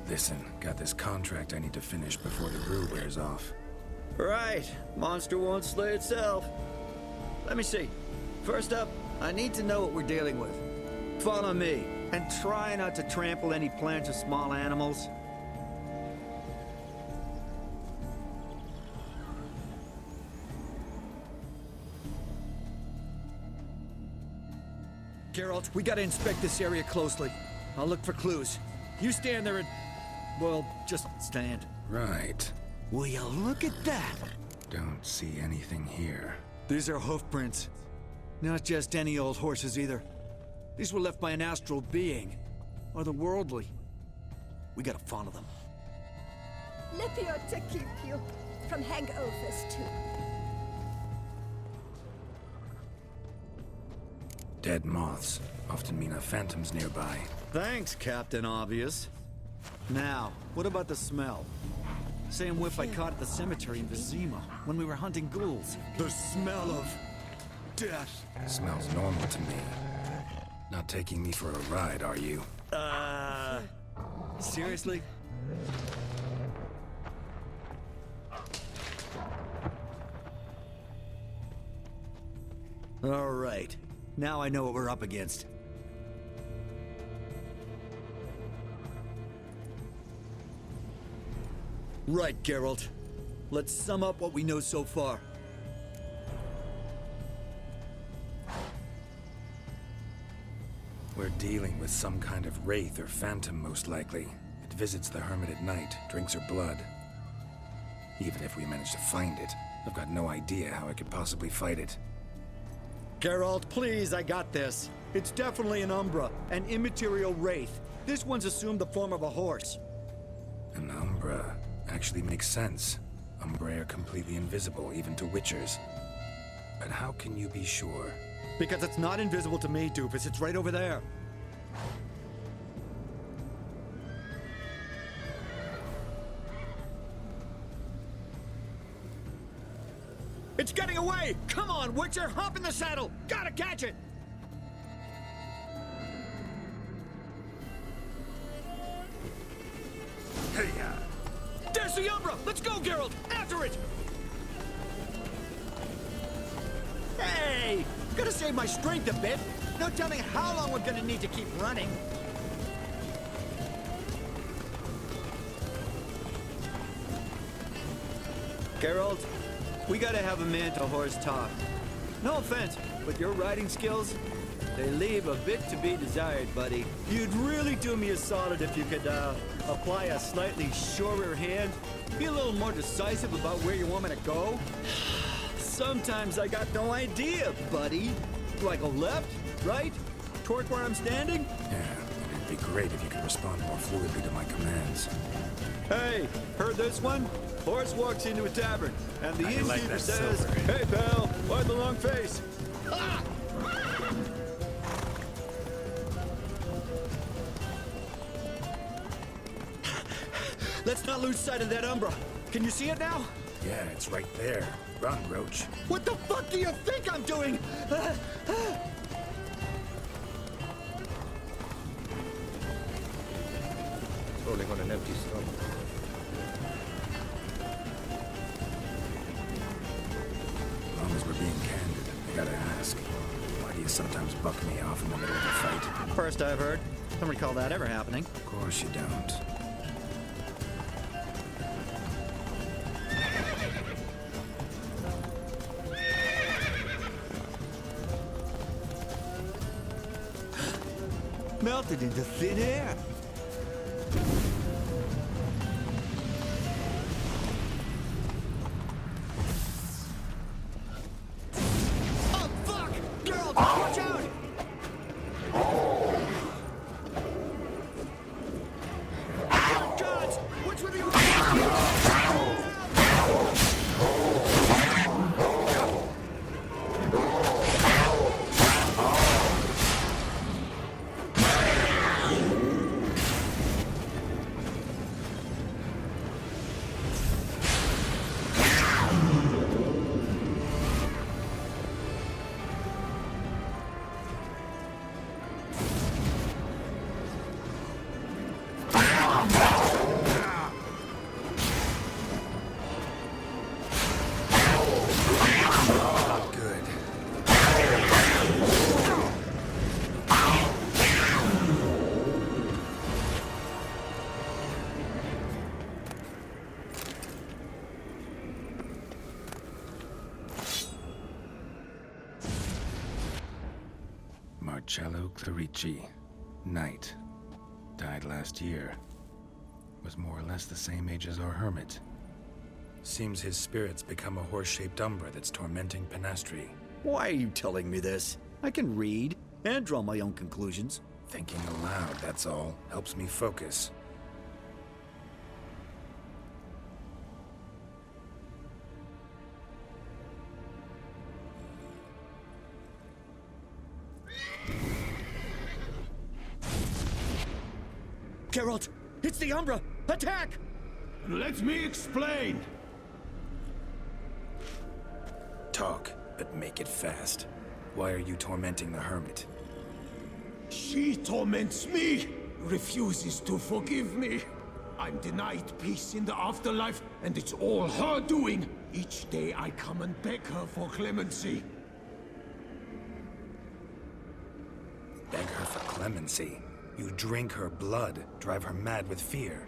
Listen, got this contract I need to finish before the brew wears off. Right. Monster won't slay itself. Let me see. First up, I need to know what we're dealing with. Follow me, and try not to trample any plants or small animals. Geralt, we gotta inspect this area closely. I'll look for clues. You stand there and... well, just stand. Right. Will you look at that? Don't see anything here. These are hoof prints. Not just any old horses either. These were left by an astral being. Or the worldly. We gotta follow them. Lipio to keep you from hangovers too. Dead moths often mean a phantom's nearby. Thanks, Captain Obvious. Now, what about the smell? Same whiff I caught at the cemetery in Vizima when we were hunting ghouls. The smell of... death. Smells normal to me. Not taking me for a ride, are you? Seriously? All right. Now I know what we're up against. Right, Geralt. Let's sum up what we know so far. We're dealing with some kind of wraith or phantom, most likely. It visits the hermit at night, drinks her blood. Even if we manage to find it, I've got no idea how I could possibly fight it. Geralt, please, I got this. It's definitely an Umbra, an immaterial wraith. This one's assumed the form of a horse. An Umbra actually makes sense. Umbra are completely invisible, even to Witchers. But how can you be sure? Because it's not invisible to me, Doofus. It's right over there. It's getting away! Come on, Witcher! Hop in the saddle! Gotta catch it! Hey, There's the Umbra! Let's go, Geralt! After it! Hey! Gotta save my strength a bit. No telling how long we're gonna need to keep running. Geralt, we gotta have a man-to-horse talk. No offense, but your riding skills, they leave a bit to be desired, buddy. You'd really do me a solid if you could, apply a slightly surer hand. Be a little more decisive about where you want me to go. Sometimes I got no idea, buddy. Do I go left, right, toward where I'm standing? Yeah, it'd be great if you could respond more fluidly to my commands. Hey, heard this one? Horse walks into a tavern, and the innkeeper says, silver. "Hey, pal, why the long face?" Ah! Let's not lose sight of that Umbra. Can you see it now? Yeah, it's right there. Run, Roach. What the fuck do you think I'm doing? Rolling on an empty stomach. As long as we're being candid, I gotta ask. Why do you sometimes buck me off in the middle of a fight? First I've heard. Don't recall that ever happening. Of course you don't. Melted into thin air. Oh, fuck! Geralt, watch out! Oh, God! What's with you? Marcello Clerici. Knight. Died last year. Was more or less the same age as our hermit. Seems his spirit's become a horse-shaped umbra that's tormenting Penastri. Why are you telling me this? I can read and draw my own conclusions. Thinking aloud, that's all. Helps me focus. Geralt, it's the Umbra! Attack! Let me explain. Talk, but make it fast. Why are you tormenting the hermit? She torments me, refuses to forgive me. I'm denied peace in the afterlife, and it's all her doing. Each day I come and beg her for clemency. Beg her for clemency? You drink her blood, drive her mad with fear.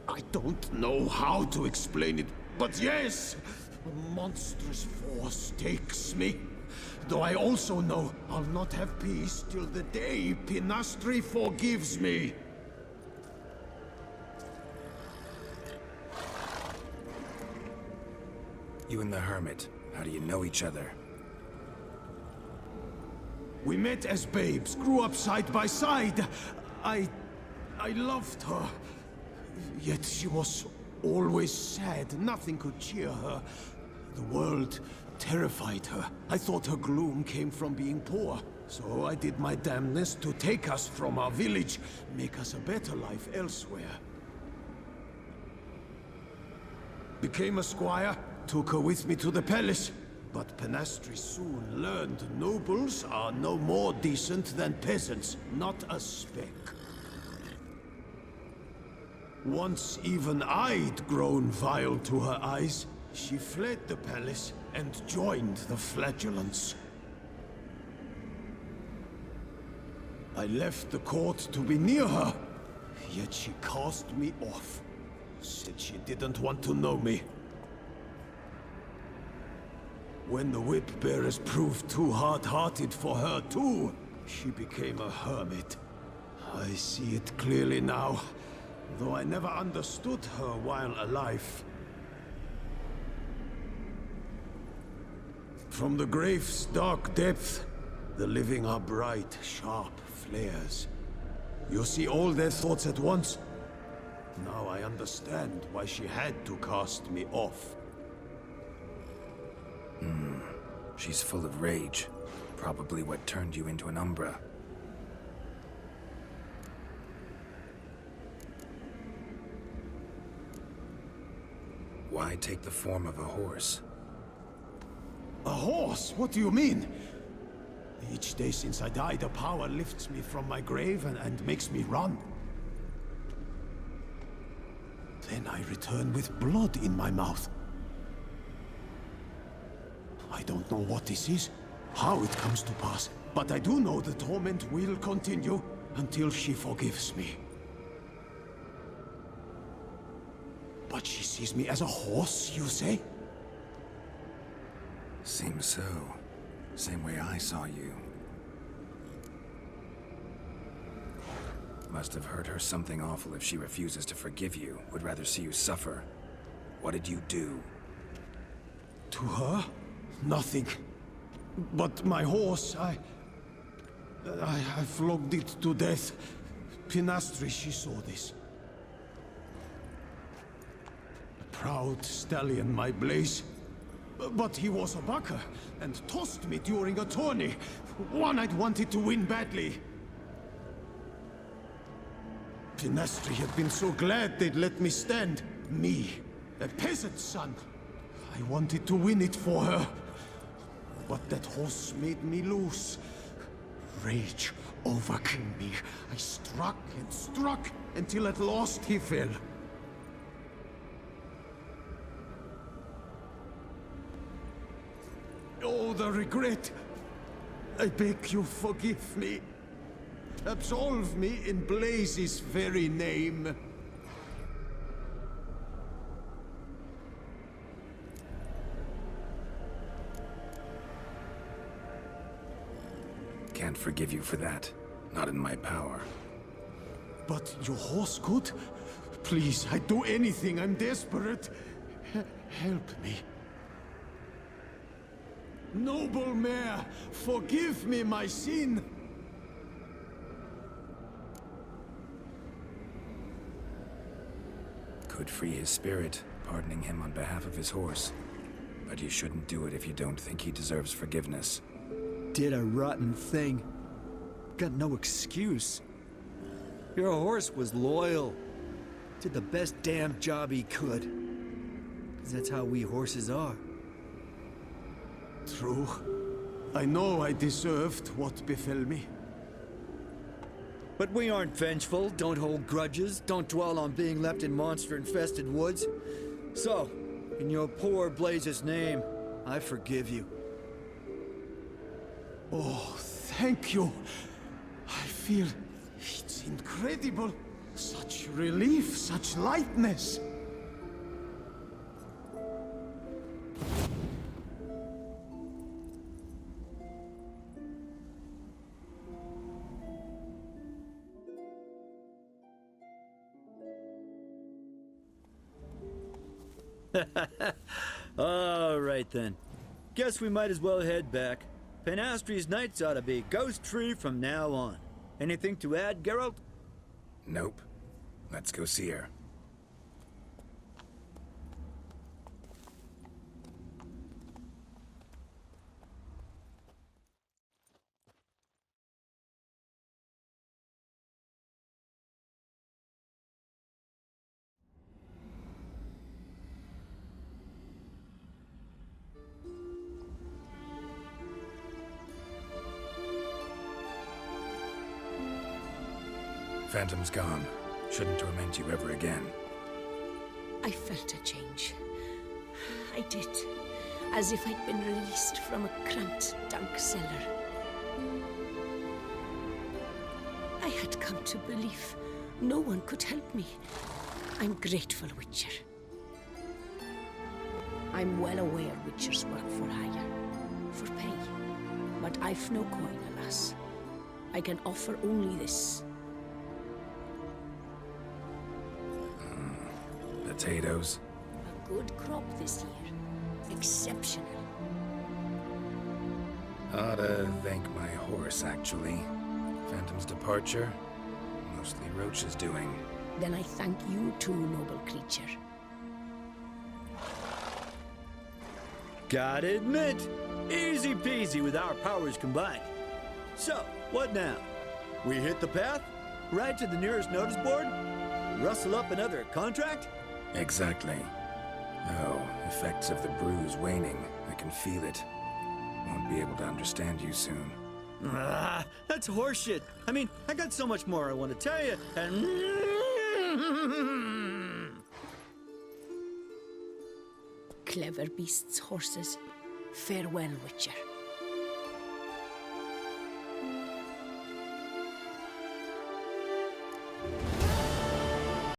I don't know how to explain it, but yes, a monstrous force takes me. Though I also know I'll not have peace till the day Penastri forgives me. You and the hermit, how do you know each other? We met as babes, grew up side by side. I loved her. Yet she was always sad. Nothing could cheer her. The world terrified her. I thought her gloom came from being poor. So I did my damnedest to take us from our village, make us a better life elsewhere. Became a squire, took her with me to the palace. But Penastri soon learned nobles are no more decent than peasants, not a speck. Once even I'd grown vile to her eyes, she fled the palace and joined the flagellants. I left the court to be near her, yet she cast me off. Said she didn't want to know me. When the whip-bearers proved too hard-hearted for her too, she became a hermit. I see it clearly now, though I never understood her while alive. From the grave's dark depth, the living are bright, sharp flares. You see all their thoughts at once. Now I understand why she had to cast me off. She's full of rage. Probably what turned you into an Umbra. Why take the form of a horse? A horse? What do you mean? Each day since I died, a power lifts me from my grave and makes me run. Then I return with blood in my mouth. I don't know what this is, how it comes to pass, but I do know the torment will continue until she forgives me. But she sees me as a horse, you say? Seems so. Same way I saw you. Must have hurt her something awful if she refuses to forgive you. Would rather see you suffer. What did you do? To her? Nothing. But my horse, I flogged it to death. Penastri, she saw this. A proud stallion, my Blaze. But he was a bucker, and tossed me during a tourney. One I'd wanted to win badly. Penastri had been so glad they'd let me stand. Me, a peasant's son. I wanted to win it for her. But that horse made me loose. Rage overcame me. I struck and struck until at last he fell. Oh, the regret. I beg you forgive me. Absolve me in Blaze's very name. Can't forgive you for that. Not in my power. But your horse could? Please, I'd do anything. I'm desperate. Help me. Noble mare, forgive me my sin. Could free his spirit, pardoning him on behalf of his horse. But you shouldn't do it if you don't think he deserves forgiveness. Did a rotten thing. Got no excuse. Your horse was loyal. Did the best damn job he could. 'Cause that's how we horses are. True. I know I deserved what befell me. But we aren't vengeful, don't hold grudges, don't dwell on being left in monster-infested woods. So, in your poor Blaze's name, I forgive you. Oh, thank you. I feel it's incredible. Such relief, such lightness. All right then. Guess we might as well head back. Penastri's nights ought to be ghost-free from now on. Anything to add, Geralt? Nope. Let's go see her. Phantom's gone. Shouldn't torment you ever again. I felt a change. I did. As if I'd been released from a cramped, dark cellar. I had come to believe no one could help me. I'm grateful, Witcher. I'm well aware Witchers work for hire, for pay. But I've no coin, alas. I can offer only this. Potatoes. A good crop this year. Exceptional. Ought to thank my horse, actually. Phantom's departure, mostly Roach's doing. Then I thank you too, noble creature. Gotta admit, easy peasy with our powers combined. So, what now? We hit the path? Right to the nearest notice board? Rustle up another contract? Exactly. Oh, effects of the bruise waning. I can feel it. Won't be able to understand you soon. Ah, that's horseshit. I mean, I got so much more I want to tell you, and... Clever beasts, horses. Farewell, Witcher.